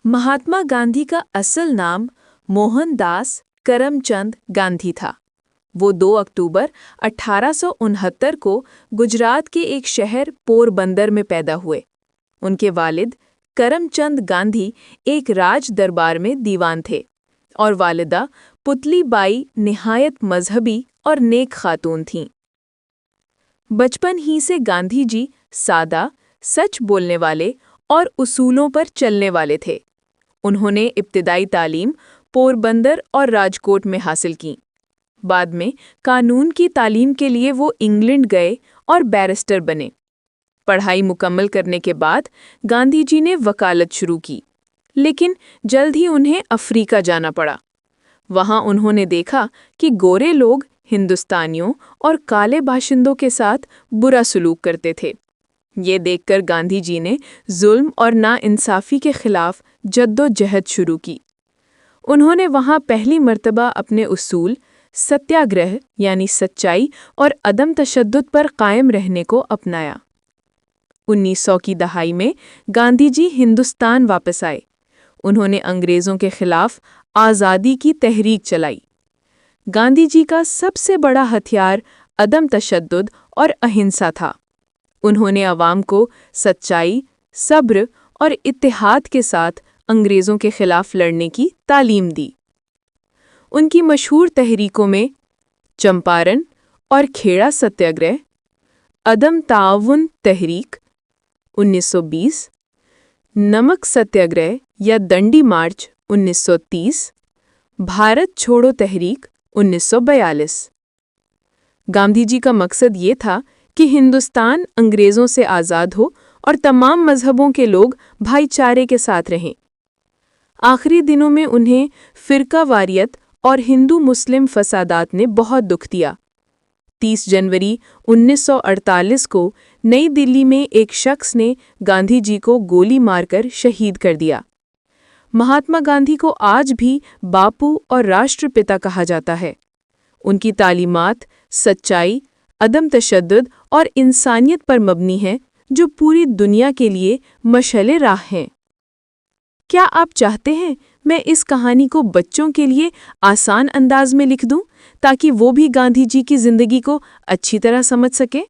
महात्मा गांधी का असल नाम मोहनदास करमचंद गांधी था। वो 2 अक्टूबर 1869 को गुजरात के एक शहर पोरबंदर में पैदा हुए। उनके वालिद करमचंद गांधी एक राज दरबार में दीवान थे और वालिदा पुतली बाई निहायत मजहबी और नेक खातून थीं। बचपन ही से गांधी जी सादा, सच बोलने वाले और उसूलों पर चलने वाले थे। उन्होंने इब्तिदाई तालीम पोरबंदर और राजकोट में हासिल की। बाद में कानून की तालीम के लिए वो इंग्लैंड गए और बैरिस्टर बने। पढ़ाई मुकम्मल करने के बाद गांधी जी ने वकालत शुरू की, लेकिन जल्द ही उन्हें अफ्रीका जाना पड़ा। वहाँ उन्होंने देखा कि गोरे लोग हिंदुस्तानियों और काले बाशिंदों के साथ बुरा सलूक करते थे। ये देखकर गांधी जी ने जुल्म और नाइंसाफ़ी के खिलाफ जद्दोजहद शुरू की। उन्होंने वहाँ पहली मर्तबा अपने उसूल सत्याग्रह यानी सच्चाई और अदम तशद्दुद पर कायम रहने को अपनाया। 1900 की दहाई में गांधी जी हिंदुस्तान वापस आए। उन्होंने अंग्रेज़ों के खिलाफ आज़ादी की तहरीक चलाई। गांधी जी का सबसे बड़ा हथियार अदम तशद्दुद और अहिंसा था। उन्होंने अवाम को सच्चाई, सब्र और इत्तेहाद के साथ अंग्रेज़ों के खिलाफ लड़ने की तालीम दी। उनकी मशहूर तहरीकों में चंपारण और खेड़ा सत्याग्रह, अदम ताउन तहरीक 1920, नमक सत्याग्रह या दंडी मार्च 1930, भारत छोड़ो तहरीक 1942। गांधी जी का मकसद ये था कि हिंदुस्तान अंग्रेज़ों से आज़ाद हो और तमाम मज़हबों के लोग भाईचारे के साथ रहें। आखिरी दिनों में उन्हें फ़िरकावारियत और हिंदू मुस्लिम फसादात ने बहुत दुख दिया। 30 जनवरी 1948 को नई दिल्ली में एक शख्स ने गांधी जी को गोली मारकर शहीद कर दिया। महात्मा गांधी को आज भी बापू और राष्ट्रपिता कहा जाता है। उनकी तालीमात सच्चाई, अदम तशद्दुद और इंसानियत पर मबनी है, जो पूरी दुनिया के लिए मशअले राह हैं। क्या आप चाहते हैं मैं इस कहानी को बच्चों के लिए आसान अंदाज में लिख दूं, ताकि वो भी गांधी जी की ज़िंदगी को अच्छी तरह समझ सकें?